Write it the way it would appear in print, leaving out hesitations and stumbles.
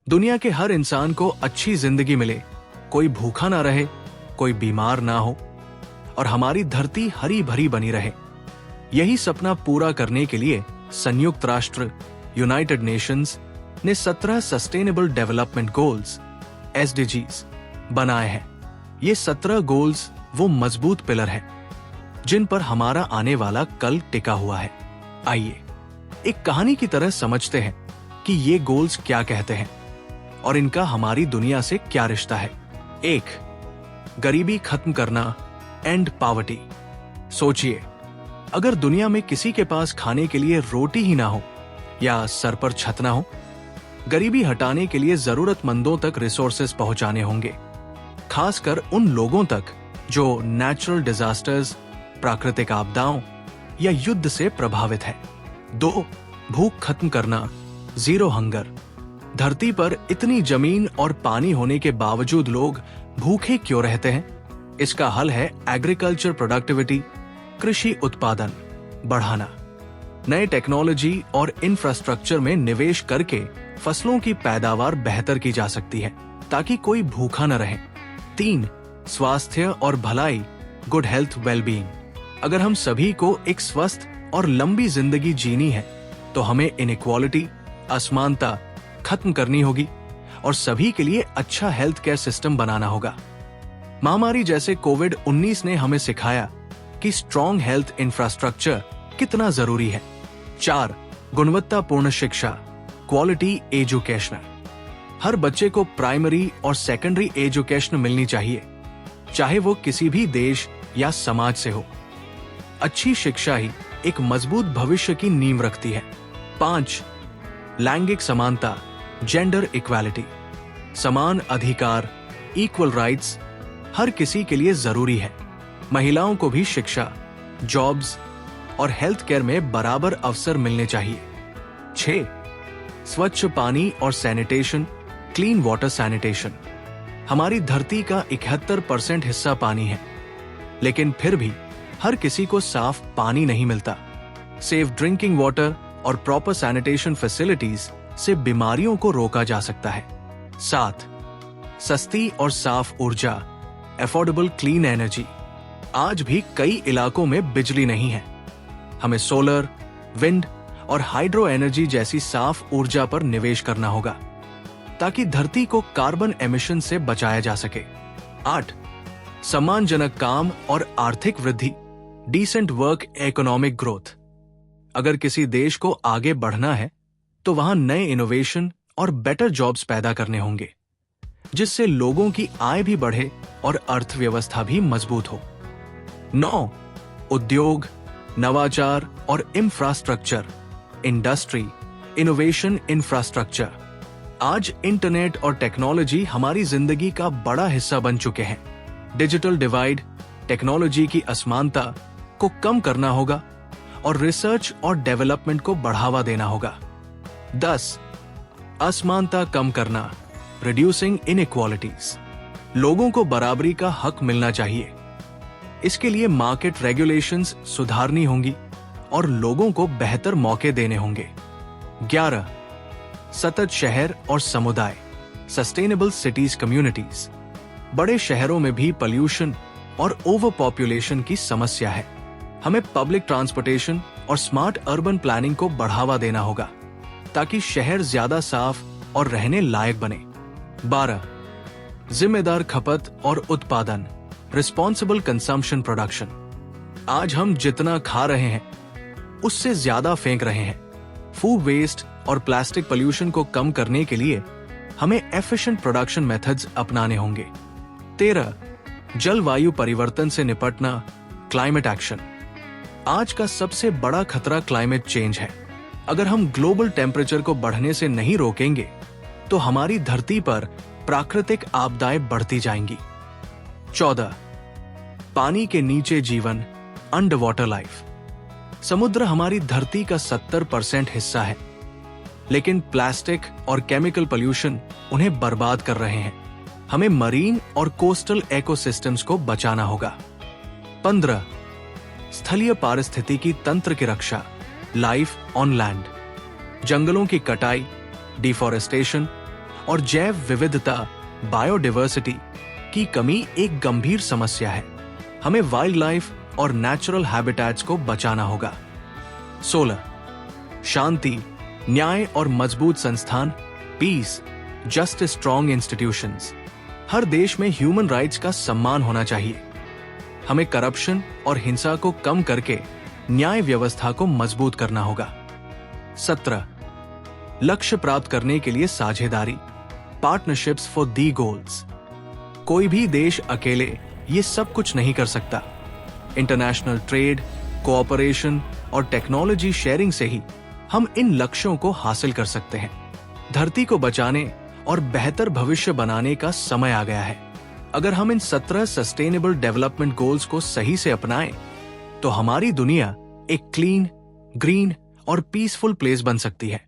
दुनिया के हर इंसान को अच्छी जिंदगी मिले, कोई भूखा ना रहे, कोई बीमार ना हो और हमारी धरती हरी भरी बनी रहे। यही सपना पूरा करने के लिए संयुक्त राष्ट्र यूनाइटेड नेशंस ने 17 सस्टेनेबल डेवलपमेंट गोल्स SDGs बनाए हैं। ये 17 गोल्स वो मजबूत पिलर हैं जिन पर हमारा आने वाला कल टिका हुआ है। आइए एक कहानी की तरह समझते हैं कि ये गोल्स क्या कहते हैं और इनका हमारी दुनिया से क्या रिश्ता है। 1. गरीबी खत्म करना, एंड पॉवर्टी। सोचिए, अगर दुनिया में किसी के पास खाने के लिए रोटी ही ना हो या सर पर छत ना हो, गरीबी हटाने के लिए जरूरतमंदों तक रिसोर्सेज पहुंचाने होंगे, खासकर उन लोगों तक जो नेचुरल डिजास्टर्स, प्राकृतिक आपदाओं या युद्ध से प्रभावित है। 2. भूख खत्म करना, जीरो हंगर। धरती पर इतनी जमीन और पानी होने के बावजूद लोग भूखे क्यों रहते हैं? इसका हल है एग्रीकल्चर प्रोडक्टिविटी, कृषि उत्पादन बढ़ाना। नए टेक्नोलॉजी और इंफ्रास्ट्रक्चर में निवेश करके फसलों की पैदावार बेहतर की जा सकती है ताकि कोई भूखा न रहे। 3. स्वास्थ्य और भलाई, गुड हेल्थ वेलबीइंग। अगर हम सभी को एक स्वस्थ और लंबी जिंदगी जीनी है तो हमें इनइक्वालिटी, असमानता खत्म करनी होगी और सभी के लिए अच्छा हेल्थ केयर सिस्टम बनाना होगा। महामारी जैसे कोविड-19 ने हमें सिखाया कि स्ट्रॉन्ग हेल्थ इंफ्रास्ट्रक्चर कितना जरूरी है। 4. गुणवत्तापूर्ण शिक्षा, क्वालिटी एजुकेशन। हर बच्चे को प्राइमरी और सेकेंडरी एजुकेशन मिलनी चाहिए, चाहे वो किसी भी देश या समाज से हो। अच्छी शिक्षा ही एक मजबूत भविष्य की नींव रखती है। 5. लैंगिक समानता, जेंडर इक्वालिटी। समान अधिकार, इक्वल राइट्स हर किसी के लिए जरूरी है। महिलाओं को भी शिक्षा, जॉब्स और हेल्थ केयर में बराबर अवसर मिलने चाहिए। 6. स्वच्छ पानी और सैनिटेशन, क्लीन वाटर सैनिटेशन। हमारी धरती का 71% हिस्सा पानी है, लेकिन फिर भी हर किसी को साफ पानी नहीं मिलता। सेफ ड्रिंकिंग वाटर और प्रॉपर सैनिटेशन फैसिलिटीज से बीमारियों को रोका जा सकता है। 7. सस्ती और साफ ऊर्जा, अफोर्डेबल क्लीन एनर्जी। आज भी कई इलाकों में बिजली नहीं है। हमें सोलर, विंड और हाइड्रो एनर्जी जैसी साफ ऊर्जा पर निवेश करना होगा ताकि धरती को कार्बन एमिशन से बचाया जा सके। 8. सम्मानजनक काम और आर्थिक वृद्धि, डिसेंट वर्क इकोनॉमिक ग्रोथ। अगर किसी देश को आगे बढ़ना है तो वहां नए इनोवेशन और बेटर जॉब्स पैदा करने होंगे, जिससे लोगों की आय भी बढ़े और अर्थव्यवस्था भी मजबूत हो। 9. उद्योग, नवाचार और इंफ्रास्ट्रक्चर, इंडस्ट्री, इनोवेशन इंफ्रास्ट्रक्चर। आज इंटरनेट और टेक्नोलॉजी हमारी जिंदगी का बड़ा हिस्सा बन चुके हैं। डिजिटल डिवाइड, टेक्नोलॉजी की असमानता को कम करना होगा और रिसर्च और डेवलपमेंट को बढ़ावा देना होगा। 10. असमानता कम करना, रिड्यूसिंग इनइक्वालिटीज। लोगों को बराबरी का हक मिलना चाहिए। इसके लिए मार्केट रेगुलेशंस सुधारनी होंगी और लोगों को बेहतर मौके देने होंगे। 11. सतत शहर और समुदाय, सस्टेनेबल सिटीज कम्युनिटीज। बड़े शहरों में भी पॉल्यूशन और ओवर पॉपुलेशन की समस्या है। हमें पब्लिक ट्रांसपोर्टेशन और स्मार्ट अर्बन प्लानिंग को बढ़ावा देना होगा ताकि शहर ज्यादा साफ और रहने लायक बने। 12. जिम्मेदार खपत और उत्पादन, रिस्पॉन्सिबल कंजम्पशन प्रोडक्शन। आज हम जितना खा रहे हैं उससे ज्यादा फेंक रहे हैं। फूड वेस्ट और प्लास्टिक पोल्यूशन को कम करने के लिए हमें एफिशिएंट प्रोडक्शन मेथड्स अपनाने होंगे। 13. जलवायु परिवर्तन से निपटना, क्लाइमेट एक्शन। आज का सबसे बड़ा खतरा क्लाइमेट चेंज है। अगर हम ग्लोबल टेम्परेचर को बढ़ने से नहीं रोकेंगे तो हमारी धरती पर प्राकृतिक आपदाएं बढ़ती जाएंगी। 14. पानी के नीचे जीवन, अंडर वाटर लाइफ। समुद्र हमारी धरती का 70% हिस्सा है, लेकिन प्लास्टिक और केमिकल पोल्यूशन उन्हें बर्बाद कर रहे हैं। हमें मरीन और कोस्टल इकोसिस्टम्स को बचाना होगा। 15. स्थलीय पारिस्थितिकी तंत्र की रक्षा, लाइफ ऑन लैंड। जंगलों की कटाई, डिफॉरेस्टेशन और जैव विविधता बायोडायवर्सिटी की कमी एक गंभीर समस्या है। हमें वाइल्ड लाइफ और नेचुरल हैबिटेट्स को बचाना होगा। 16 शांति, न्याय और मजबूत संस्थान, पीस, जस्टिस, स्ट्रॉन्ग इंस्टीट्यूशंस। हर देश में ह्यूमन राइट्स का सम्मान होना चाहिए। हमें करप्शन और हिंसा को कम करके न्याय व्यवस्था को मजबूत करना होगा। 17 लक्ष्य प्राप्त करने के लिए साझेदारी, पार्टनरशिप्स फॉर दी गोल्स। कोई भी देश अकेले ये सब कुछ नहीं कर सकता। इंटरनेशनल ट्रेड, कोऑपरेशन और टेक्नोलॉजी शेयरिंग से ही हम इन लक्ष्यों को हासिल कर सकते हैं। धरती को बचाने और बेहतर भविष्य बनाने का समय आ गया है। अगर हम इन 17 सस्टेनेबल डेवलपमेंट गोल्स को सही से अपनाएं, तो हमारी दुनिया एक क्लीन, ग्रीन और पीसफुल प्लेस बन सकती है।